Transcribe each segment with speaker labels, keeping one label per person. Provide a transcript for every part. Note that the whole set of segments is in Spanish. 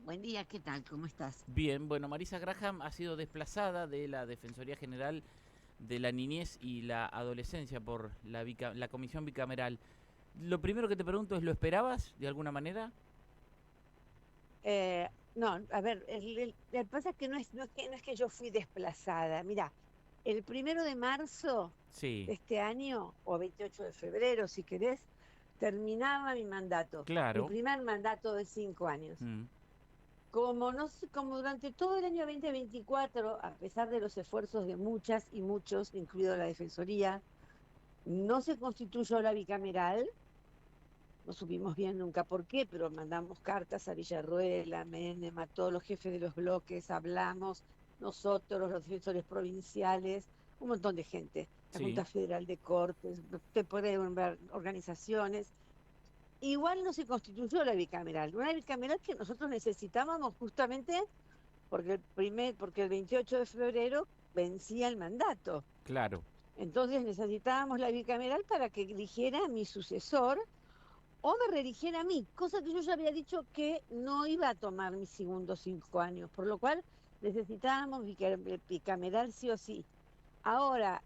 Speaker 1: Buen día, ¿qué tal? ¿Cómo estás?
Speaker 2: Bien, bueno, Marisa Graham ha sido desplazada de la Defensoría General de la Niñez y la Adolescencia por la Comisión Bicameral. Lo primero que te pregunto es, ¿lo esperabas de alguna manera?
Speaker 1: No, a ver, el pasa es que no es que yo fui desplazada. Mira, el 1 de marzo
Speaker 2: Sí,
Speaker 1: de este año, o 28 de febrero, si querés, terminaba mi mandato, mi
Speaker 2: claro.
Speaker 1: primer mandato de 5 años.
Speaker 2: Mm.
Speaker 1: Como no sé, como durante todo el año 2024, a pesar de los esfuerzos de muchas y muchos, incluido la Defensoría, no se constituyó la bicameral. No supimos bien nunca por qué, pero mandamos cartas a Villarruel, a Menem, a todos los jefes de los bloques, hablamos nosotros, los defensores provinciales, un montón de gente, la
Speaker 2: Sí.
Speaker 1: Junta Federal de Cortes, te pueden ver organizaciones. Igual no se constituyó la bicameral, una bicameral que nosotros necesitábamos justamente porque el 28 de febrero vencía el mandato.
Speaker 2: Claro.
Speaker 1: Entonces necesitábamos la bicameral para que eligiera a mi sucesor o me reeligiera a mí, cosa que yo ya había dicho que no iba a tomar mis segundos 5 años, por lo cual necesitábamos bicameral sí o sí. Ahora,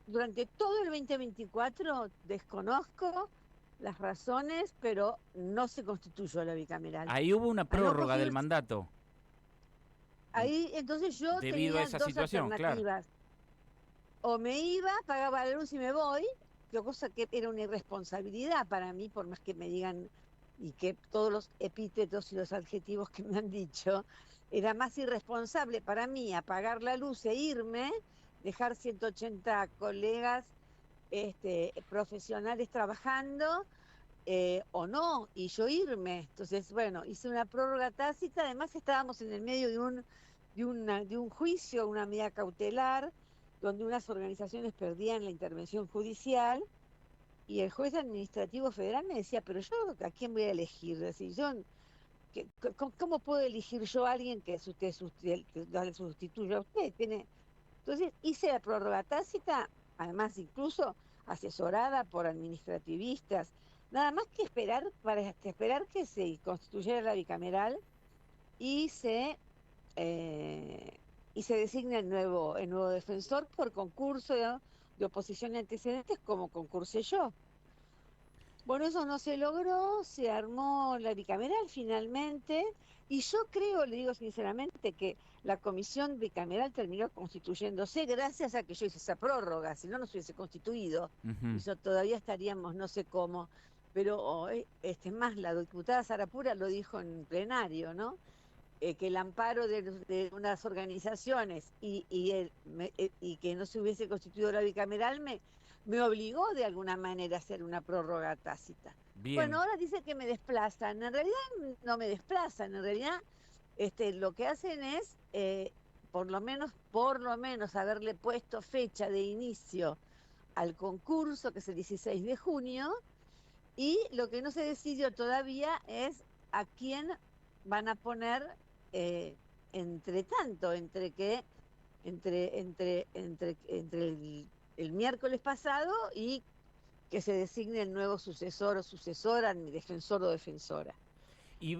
Speaker 1: durante todo el 2024 desconozco las razones, pero no se constituyó la bicameral.
Speaker 2: Ahí hubo una
Speaker 1: Al no
Speaker 2: prórroga del mandato
Speaker 1: ahí, entonces yo
Speaker 2: debido a
Speaker 1: tenía
Speaker 2: esa
Speaker 1: dos
Speaker 2: situación, claro.
Speaker 1: alternativas. O me iba, pagaba la luz y me voy, que cosa que era una irresponsabilidad para mí, por más que me digan y que todos los epítetos y los adjetivos que me han dicho, era más irresponsable para mí apagar la luz e irme, dejar 180 colegas profesionales trabajando, o no, y yo irme. Entonces, bueno, hice una prórroga tácita, además estábamos en el medio de un juicio, una medida cautelar, donde unas organizaciones perdían la intervención judicial, y el juez administrativo federal me decía, pero yo, ¿a quién voy a elegir? Es decir, ¿cómo puedo elegir yo a alguien que sustituya a usted? Entonces hice la prórroga tácita, además incluso asesorada por administrativistas, nada más que esperar que se constituyera la bicameral y se, eh, y se designe el nuevo defensor por concurso de oposición y antecedentes, como concursé yo. Bueno, eso no se logró, se armó la bicameral finalmente, y yo creo, le digo sinceramente, que la comisión bicameral terminó constituyéndose gracias a que yo hice esa prórroga, si no, no se hubiese constituido, y
Speaker 2: Ujú.
Speaker 1: eso todavía estaríamos no sé cómo, pero más, la diputada Sarapura lo dijo en plenario, ¿no? Que el amparo de unas organizaciones y que no se hubiese constituido la bicameral me obligó de alguna manera a hacer una prórroga tácita. Bueno,
Speaker 2: Bien.
Speaker 1: ahora dice que me desplazan. En realidad no me desplazan, en realidad lo que hacen es, por lo menos haberle puesto fecha de inicio al concurso, que es el 16 de junio, y lo que no se decidió todavía es a quién van a poner, eh, entre tanto, entre el miércoles pasado y que se designe el nuevo sucesor o sucesora, mi defensor o defensora.
Speaker 2: Y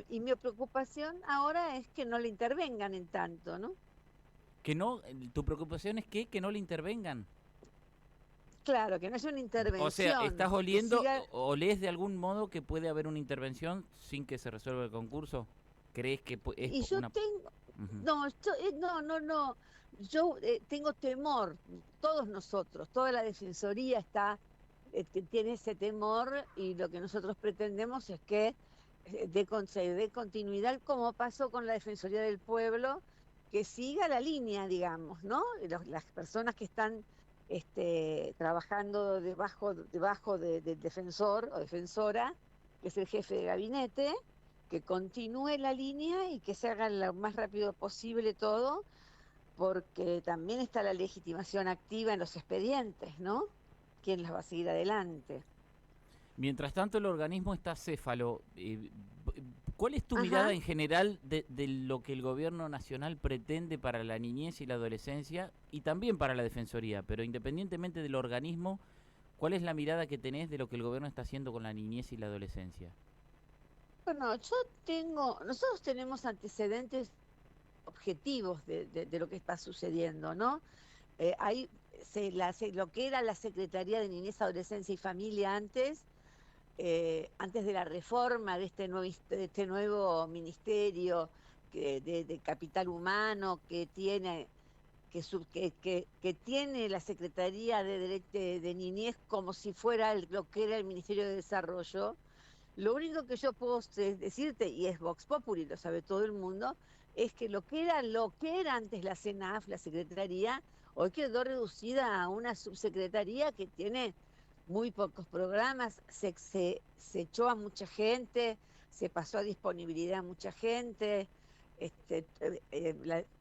Speaker 1: Y mi preocupación ahora es que no le intervengan en tanto, ¿no?
Speaker 2: que no, tu preocupación es que no le intervengan.
Speaker 1: Claro, que no es una
Speaker 2: O sea, ¿estás
Speaker 1: intervención, que
Speaker 2: oliendo,
Speaker 1: siga.
Speaker 2: o lees de algún modo que puede haber una intervención sin que se resuelva el concurso? ¿Crees que es
Speaker 1: Y yo
Speaker 2: una...
Speaker 1: tengo,
Speaker 2: Ujú.
Speaker 1: no, yo tengo temor, todos nosotros, toda la defensoría que tiene ese temor, y lo que nosotros pretendemos es que se dé continuidad, como pasó con la Defensoría del Pueblo, que siga la línea, digamos, ¿no? Las personas que están trabajando debajo del defensor o defensora, que es el jefe de gabinete, que continúe la línea y que se haga lo más rápido posible todo, porque también está la legitimación activa en los expedientes, ¿no? ¿Quién las va a seguir adelante?
Speaker 2: Mientras tanto, el organismo está céfalo. ¿Cuál es tu
Speaker 1: Ajá.
Speaker 2: mirada en general de lo que el gobierno nacional pretende para la niñez y la adolescencia y también para la defensoría? Pero independientemente del organismo, ¿cuál es la mirada que tenés de lo que el gobierno está haciendo con la niñez y la adolescencia?
Speaker 1: Bueno, nosotros tenemos antecedentes objetivos de lo que está sucediendo, ¿no? Hay lo que era la Secretaría de Niñez, Adolescencia y Familia antes de la reforma de este nuevo ministerio de capital humano que tiene la Secretaría de Niñez como si fuera lo que era el Ministerio de Desarrollo. Lo único que yo puedo decirte, y es Vox Populi, lo sabe todo el mundo, es que lo que era antes la CENAF, la Secretaría, hoy quedó reducida a una subsecretaría que tiene muy pocos programas, se echó a mucha gente, se pasó a disponibilidad a mucha gente.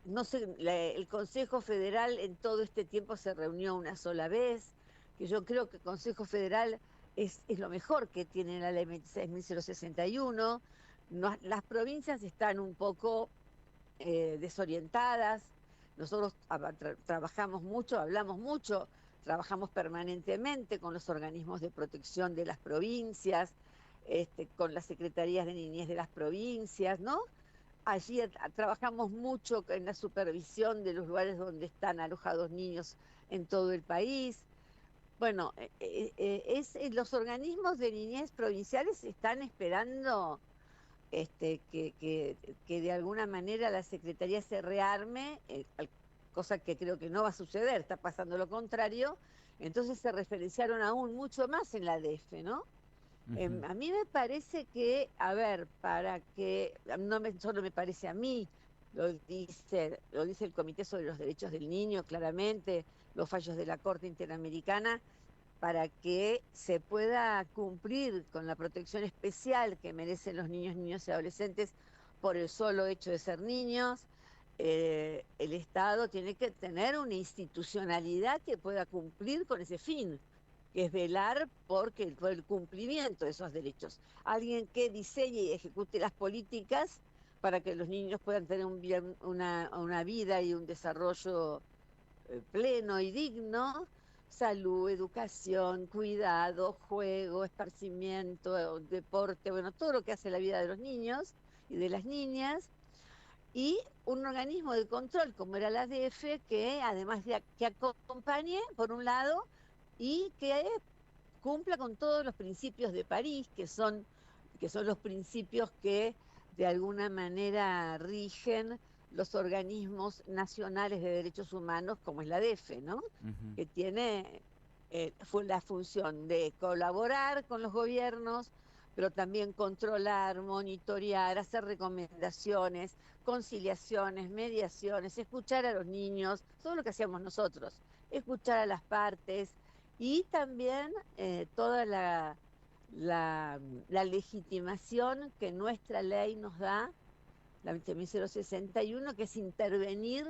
Speaker 1: No sé, el Consejo Federal en todo este tiempo se reunió una sola vez, que yo creo que el Consejo Federal es lo mejor que tiene la ley 26.061. No, las provincias están un poco desorientadas. Nosotros trabajamos mucho, hablamos mucho, trabajamos permanentemente con los organismos de protección de las provincias, con las secretarías de niñez de las provincias, ¿no? Allí trabajamos mucho en la supervisión de los lugares donde están alojados niños en todo el país. Bueno, los organismos de niñez provinciales están esperando que de alguna manera la Secretaría se rearme, cosa que creo que no va a suceder, está pasando lo contrario. Entonces se referenciaron aún mucho más en la DF, ¿no?
Speaker 2: Ujú.
Speaker 1: A mí me parece que, a ver, solo me parece a mí, lo dice el Comité sobre los Derechos del Niño claramente, los fallos de la Corte Interamericana, para que se pueda cumplir con la protección especial que merecen los niños, niñas y adolescentes por el solo hecho de ser niños. El Estado tiene que tener una institucionalidad que pueda cumplir con ese fin, que es velar por el cumplimiento de esos derechos. Alguien que diseñe y ejecute las políticas para que los niños puedan tener una vida y un desarrollo pleno y digno, salud, educación, cuidado, juego, esparcimiento, deporte, bueno, todo lo que hace la vida de los niños y de las niñas, y un organismo de control como era la DF, que además que acompañe, por un lado, y que cumpla con todos los principios de París, que son los principios que de alguna manera rigen los organismos nacionales de derechos humanos, como es la DEFE, ¿no?
Speaker 2: Ujú.
Speaker 1: Que tiene fue la función de colaborar con los gobiernos, pero también controlar, monitorear, hacer recomendaciones, conciliaciones, mediaciones, escuchar a los niños, todo lo que hacíamos nosotros, escuchar a las partes, y también toda la legitimación que nuestra ley nos da, la 20.061, que es intervenir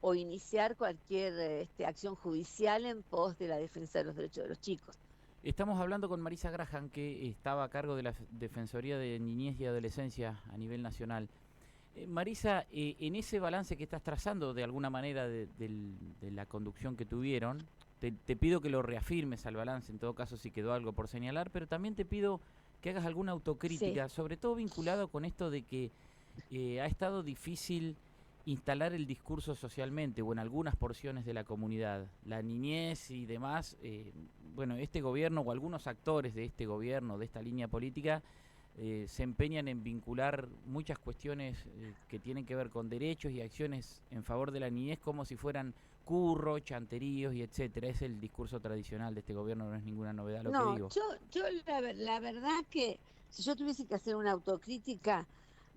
Speaker 1: o iniciar cualquier acción judicial en pos de la defensa de los derechos de los chicos.
Speaker 2: Estamos hablando con Marisa Graham, que estaba a cargo de la Defensoría de Niñez y Adolescencia a nivel nacional. Marisa, en ese balance que estás trazando de alguna manera de la conducción que tuvieron, te pido que lo reafirmes al balance, en todo caso si quedó algo por señalar, pero también te pido que hagas alguna
Speaker 1: Sí,
Speaker 2: autocrítica, sobre todo vinculado con esto de que ha estado difícil instalar el discurso socialmente o en algunas porciones de la comunidad, la niñez y demás. Bueno, este gobierno o algunos actores de este gobierno, de esta línea política, se empeñan en vincular muchas cuestiones que tienen que ver con derechos y acciones en favor de la niñez como si fueran curro, chanteríos y etcétera. Es el discurso tradicional de este gobierno, no es ninguna novedad lo que
Speaker 1: no,
Speaker 2: digo.
Speaker 1: yo la verdad que si yo tuviese que hacer una autocrítica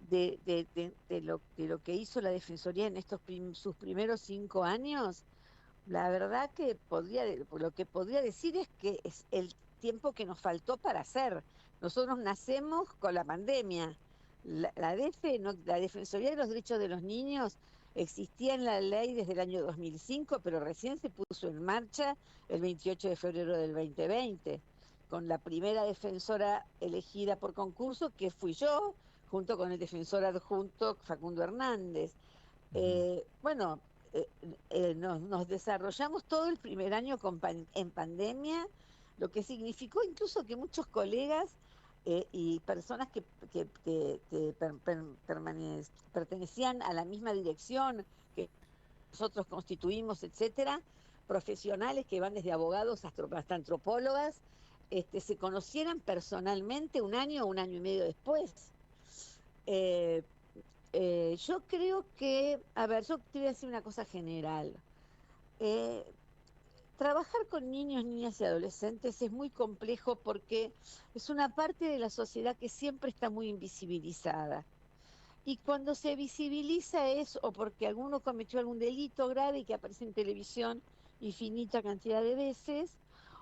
Speaker 1: de lo que hizo la Defensoría en sus primeros 5 años, la verdad que lo que podría decir es que es el tiempo que nos faltó para hacer. Nosotros nacemos con la pandemia. La Defensoría de los Derechos de los Niños existía en la ley desde el año 2005, pero recién se puso en marcha el 28 de febrero del 2020, con la primera defensora elegida por concurso, que fui yo, junto con el defensor adjunto Facundo Hernández.
Speaker 2: Ujú.
Speaker 1: Bueno, nos desarrollamos todo el primer año en pandemia, lo que significó incluso que muchos colegas y personas que pertenecían a la misma dirección que nosotros constituimos, etcétera, profesionales que van desde abogados hasta antropólogas, se conocieran personalmente un año o un año y medio después. Eh, yo creo que, a ver, yo te voy a decir una cosa general. Eh, Trabajar con niños, niñas y adolescentes es muy complejo porque es una parte de la sociedad que siempre está muy invisibilizada. Y cuando se visibiliza es o porque alguno cometió algún delito grave y que aparece en televisión infinita cantidad de veces,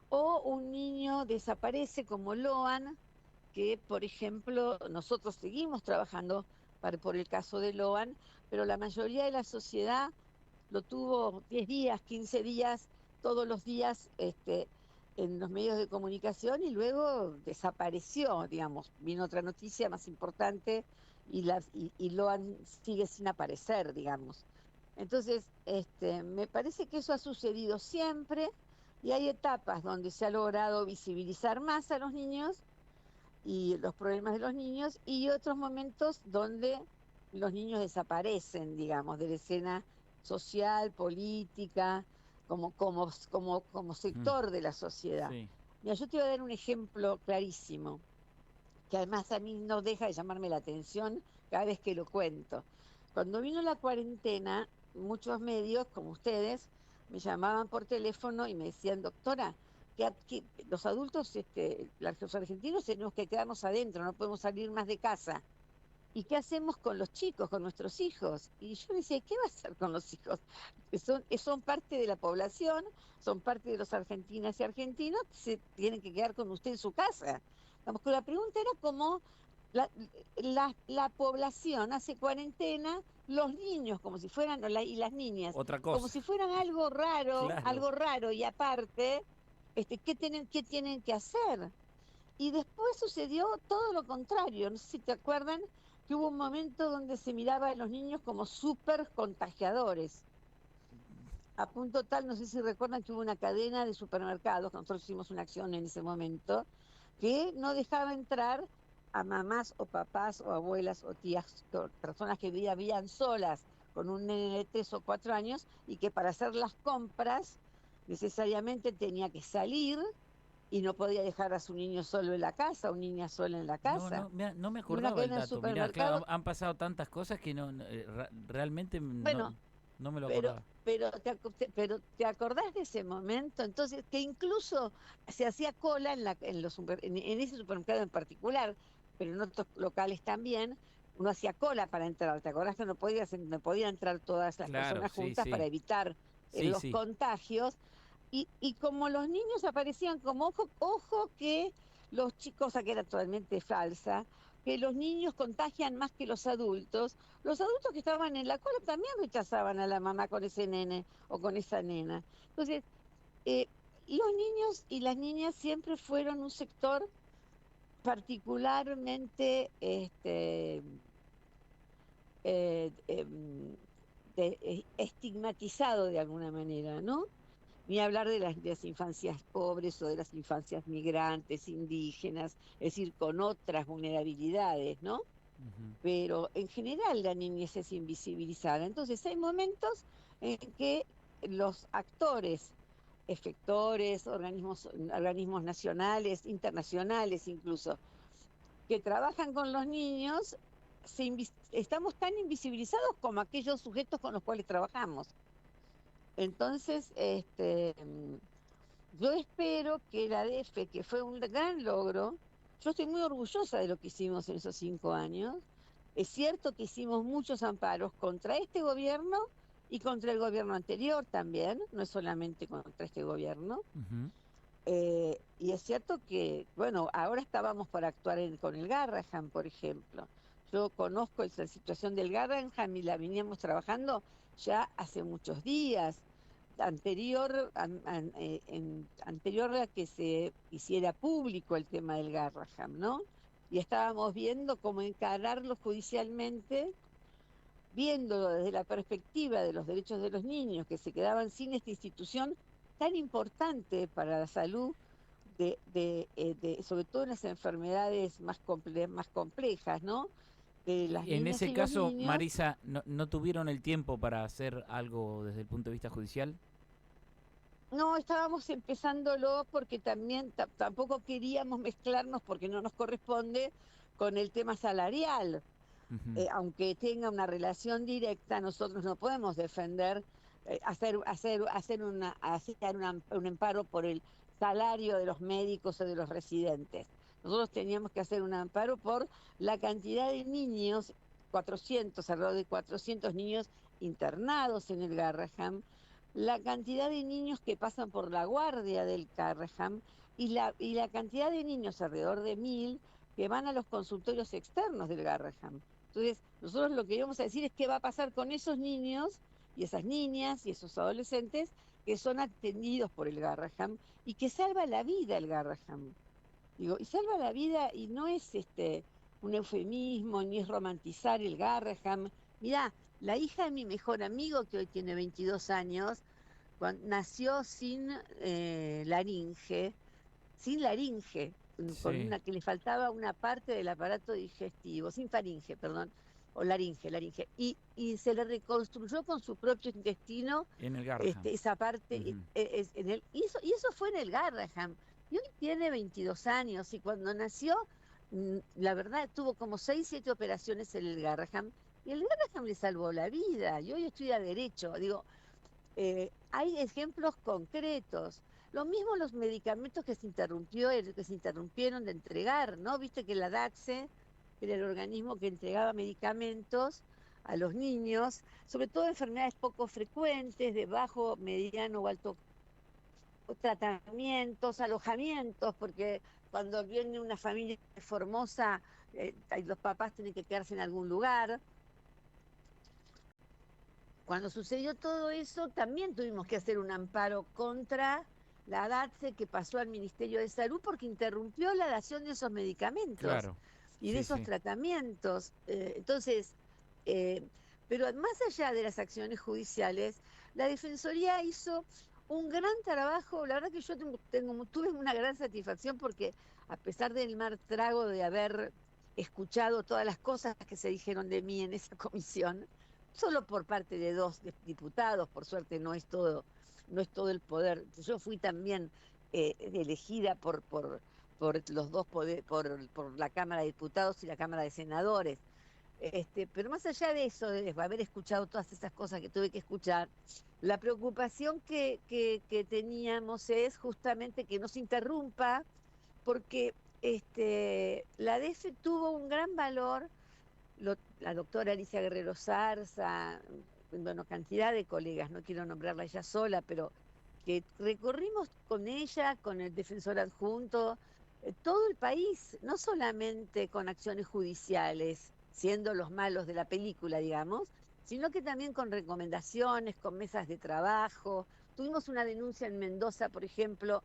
Speaker 1: o un niño desaparece como Loan, que por ejemplo nosotros seguimos trabajando por el caso de Loan, pero la mayoría de la sociedad lo tuvo 10 días, 15 días, todos los días en los medios de comunicación y luego desapareció, digamos. Vino otra noticia más importante y Loan sigue sin aparecer, digamos. Entonces, me parece que eso ha sucedido siempre y hay etapas donde se ha logrado visibilizar más a los niños y los problemas de los niños y otros momentos donde los niños desaparecen, digamos, de la escena social, política, como
Speaker 2: Mm,
Speaker 1: sector de la sociedad.
Speaker 2: sí.
Speaker 1: Mira, yo te voy a dar un ejemplo clarísimo, que además a mí no deja de llamarme la atención cada vez que lo cuento. Cuando vino la cuarentena, muchos medios, como ustedes, me llamaban por teléfono y me decían, doctora, que aquí los adultos, los argentinos tenemos que quedarnos adentro, no podemos salir más de casa. ¿Y qué hacemos con los chicos, con nuestros hijos? Y yo decía, ¿qué va a hacer con los hijos? Son parte de la población, son parte de los argentinas y argentinos, se tienen que quedar con usted en su casa. Vamos, que la pregunta era cómo la, la población hace cuarentena, los niños como si fueran, y las niñas,
Speaker 2: Otra
Speaker 1: como
Speaker 2: cosa.
Speaker 1: si fueran
Speaker 2: Claro.
Speaker 1: algo raro y aparte, ¿qué tienen que hacer? Y después sucedió todo lo contrario. No sé si te acuerdan que hubo un momento donde se miraba a los niños como súper contagiadores. A punto tal, no sé si recuerdan que hubo una cadena de supermercados, nosotros hicimos una acción en ese momento, que no dejaba entrar a mamás o papás o abuelas o tías, personas que vivían solas con un nene de 3 o 4 años y que para hacer las compras necesariamente tenía que salir y no podía dejar a su niño solo en la casa, o niña sola en la
Speaker 2: No,
Speaker 1: casa.
Speaker 2: no, no me
Speaker 1: Y una
Speaker 2: acordaba el
Speaker 1: cadena de
Speaker 2: dato. Mirá, claro,
Speaker 1: supermercados,
Speaker 2: han pasado tantas cosas que realmente no,
Speaker 1: bueno,
Speaker 2: no me lo
Speaker 1: pero,
Speaker 2: acordaba.
Speaker 1: pero ¿te acordás de ese momento? Entonces, que incluso se hacía cola en ese supermercado en particular, pero en otros locales también, uno hacía cola para entrar. ¿Te acordás que no podían entrar todas las
Speaker 2: Claro,
Speaker 1: personas
Speaker 2: sí,
Speaker 1: juntas para
Speaker 2: sí.
Speaker 1: evitar
Speaker 2: Sí,
Speaker 1: los
Speaker 2: sí.
Speaker 1: contagios? Y como los niños aparecían como ojo que los chicos, cosa que era totalmente falsa, que los niños contagian más que los adultos que estaban en la cola también rechazaban a la mamá con ese nene o con esa nena. Entonces, eh, los niños y las niñas siempre fueron un sector particularmente estigmatizado de alguna manera, ¿no? Ni hablar de las infancias pobres o de las infancias migrantes, indígenas, es decir, con otras vulnerabilidades, ¿no?
Speaker 2: Ujú.
Speaker 1: Pero en general la niñez es invisibilizada. Entonces hay momentos en que los actores, efectores, organismos nacionales, internacionales incluso, que trabajan con los niños, estamos tan invisibilizados como aquellos sujetos con los cuales trabajamos. Entonces, yo espero que la DF, que fue un gran logro, yo estoy muy orgullosa de lo que hicimos en esos 5 años. Es cierto que hicimos muchos amparos contra este gobierno y contra el gobierno anterior también, no es solamente contra este gobierno.
Speaker 2: Ujú.
Speaker 1: Y es cierto que, bueno, ahora estábamos para actuar con el Garrahan, por ejemplo. Yo conozco la situación del Garrahan y la veníamos trabajando ya hace muchos días, anterior a que se hiciera público el tema del Garrahan, ¿no? Y estábamos viendo cómo encararlo judicialmente, viéndolo desde la perspectiva de los derechos de los niños que se quedaban sin esta institución tan importante para la salud sobre todo en las enfermedades más complejas, ¿no? De las
Speaker 2: En
Speaker 1: niñas
Speaker 2: ese
Speaker 1: y los
Speaker 2: caso,
Speaker 1: niños.
Speaker 2: Marisa, ¿no tuvieron el tiempo para hacer algo desde el punto de vista judicial?
Speaker 1: No, estábamos empezándolo porque también tampoco queríamos mezclarnos porque no nos corresponde con el tema salarial.
Speaker 2: Ujú.
Speaker 1: Aunque tenga una relación directa, nosotros no podemos defender, un amparo por el salario de los médicos o de los residentes. Nosotros teníamos que hacer un amparo por la cantidad de niños, 400, alrededor de 400 niños internados en el Garraham, la cantidad de niños que pasan por la guardia del Garraham y la cantidad de niños, alrededor de 1000, que van a los consultorios externos del Garraham. Entonces, nosotros lo que íbamos a decir es qué va a pasar con esos niños y esas niñas y esos adolescentes que son atendidos por el Garraham y que salva la vida el Garraham. Digo, y salva la vida y no es un eufemismo ni es romantizar el Garraham. Mirá, la hija de mi mejor amigo, que hoy tiene 22 años, nació laringe, sin laringe, con
Speaker 2: Sí,
Speaker 1: una que le faltaba una parte del aparato digestivo, sin faringe, perdón, o laringe, y se le reconstruyó con su propio intestino,
Speaker 2: en el Garham.
Speaker 1: esa parte,
Speaker 2: Ujú.
Speaker 1: y eso fue en el Garraham, y hoy tiene 22 años, y cuando nació, la verdad, tuvo como 6, 7 operaciones en el Garraham, y el Garraham le salvó la vida, y hoy estudia Derecho, digo, hay ejemplos concretos. Lo mismo los medicamentos que se interrumpieron de entregar, ¿no? Viste que la DAXE era el organismo que entregaba medicamentos a los niños, sobre todo enfermedades poco frecuentes, de bajo, mediano o alto tratamientos, alojamientos, porque cuando viene una familia de Formosa, los papás tienen que quedarse en algún lugar. Cuando sucedió todo eso, también tuvimos que hacer un amparo contra la DATSE, que pasó al Ministerio de Salud porque interrumpió la dación de esos medicamentos
Speaker 2: Claro,
Speaker 1: y de
Speaker 2: sí,
Speaker 1: esos
Speaker 2: sí.
Speaker 1: tratamientos. Entonces, pero más allá de las acciones judiciales, la Defensoría hizo un gran trabajo. La verdad que yo tuve una gran satisfacción porque, a pesar del mal trago de haber escuchado todas las cosas que se dijeron de mí en esa comisión, solo por parte de 2 diputados, por suerte no es todo el poder. Yo fui también elegida por los dos poderes, por la Cámara de Diputados y la Cámara de Senadores. Pero más allá de eso, de haber escuchado todas esas cosas que tuve que escuchar, la preocupación que teníamos es justamente que no se interrumpa, porque la DEF tuvo un gran valor, la doctora Alicia Guerrero Zarza, bueno, cantidad de colegas, no quiero nombrarla ella sola, pero que recorrimos con ella, con el defensor adjunto, todo el país, no solamente con acciones judiciales, siendo los malos de la película, digamos, sino que también con recomendaciones, con mesas de trabajo. Tuvimos una denuncia en Mendoza, por ejemplo,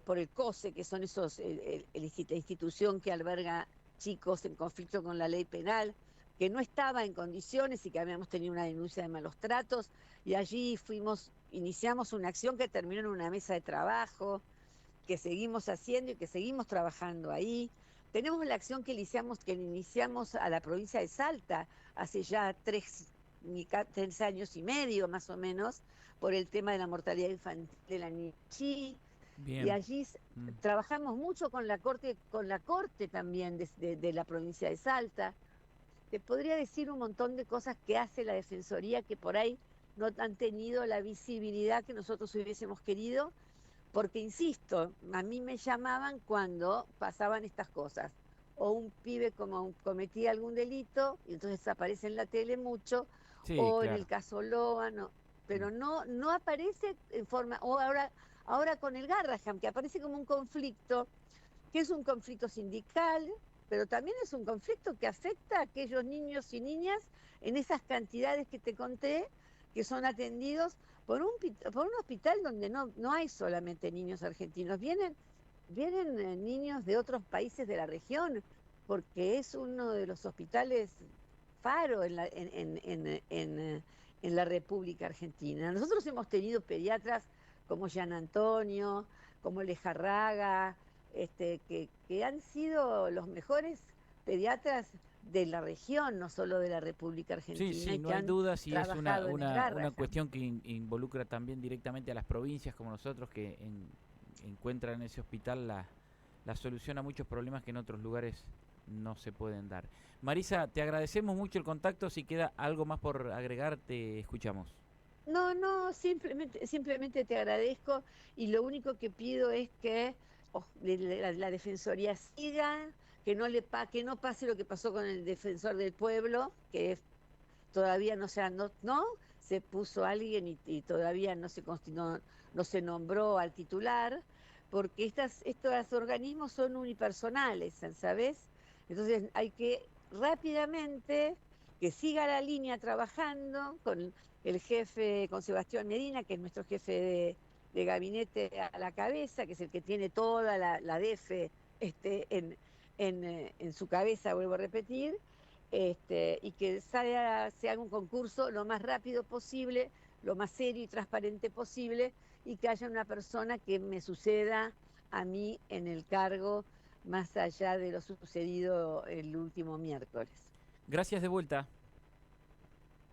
Speaker 1: por el COSE, que son la institución que alberga chicos en conflicto con la ley penal, que no estaba en condiciones y que habíamos tenido una denuncia de malos tratos, y allí iniciamos una acción que terminó en una mesa de trabajo, que seguimos haciendo y que seguimos trabajando ahí. Tenemos la acción que iniciamos a la provincia de Salta hace ya 3 años y medio más o menos, por el tema de la mortalidad infantil de la niñez. Y
Speaker 2: Bien.
Speaker 1: allí
Speaker 2: Mm.
Speaker 1: trabajamos mucho con la corte también de la provincia de Salta. Te podría decir un montón de cosas que hace la Defensoría que por ahí no han tenido la visibilidad que nosotros hubiésemos querido, porque, insisto, a mí me llamaban cuando pasaban estas cosas. O un pibe cometía algún delito, y entonces aparece en la tele mucho,
Speaker 2: Sí,
Speaker 1: o en
Speaker 2: claro.
Speaker 1: el caso Loa, no,
Speaker 2: Mm.
Speaker 1: pero no aparece en forma, o ahora con el Garraham, que aparece como un conflicto, que es un conflicto sindical, pero también es un conflicto que afecta a aquellos niños y niñas en esas cantidades que te conté, que son atendidos por un hospital donde no hay solamente niños argentinos, vienen niños de otros países de la región, porque es uno de los hospitales faro en la República Argentina. Nosotros hemos tenido pediatras como Gian Antonio, como Lejarraga, que han sido los mejores pediatras de la región, no solo de la República Argentina.
Speaker 2: Sí,
Speaker 1: y
Speaker 2: no
Speaker 1: que
Speaker 2: hay
Speaker 1: han
Speaker 2: dudas, y es
Speaker 1: trabajado en
Speaker 2: una
Speaker 1: Garrahan.
Speaker 2: cuestión que involucra también directamente a las provincias como nosotros, que encuentran en ese hospital la solución a muchos problemas que en otros lugares no se pueden dar. Marisa, te agradecemos mucho el contacto. Si queda algo más por agregar, te escuchamos.
Speaker 1: No, simplemente te agradezco y lo único que pido es que la Defensoría siga, que no pase lo que pasó con el Defensor del Pueblo, todavía no se puso alguien y todavía no se nombró al titular, porque estos organismos son unipersonales, ¿sabes? Entonces hay que rápidamente que siga la línea trabajando con el jefe, con Sebastián Medina, que es nuestro jefe de gabinete a la cabeza, que es el que tiene toda la DF en su cabeza, vuelvo a repetir, y que se haga un concurso lo más rápido posible, lo más serio y transparente posible, y que haya una persona que me suceda a mí en el cargo, más allá de lo sucedido el último miércoles.
Speaker 2: Gracias de vuelta.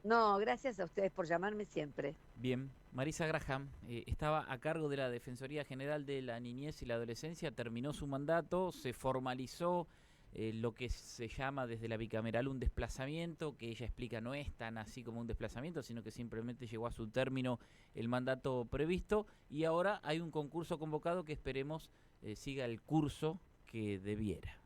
Speaker 1: No, gracias a ustedes por llamarme siempre.
Speaker 2: Bien, Marisa Graham estaba a cargo de la Defensoría General de la Niñez y la Adolescencia, terminó su mandato, se formalizó lo que se llama desde la bicameral un desplazamiento, que ella explica no es tan así como un desplazamiento, sino que simplemente llegó a su término el mandato previsto, y ahora hay un concurso convocado que esperemos siga el curso que debiera.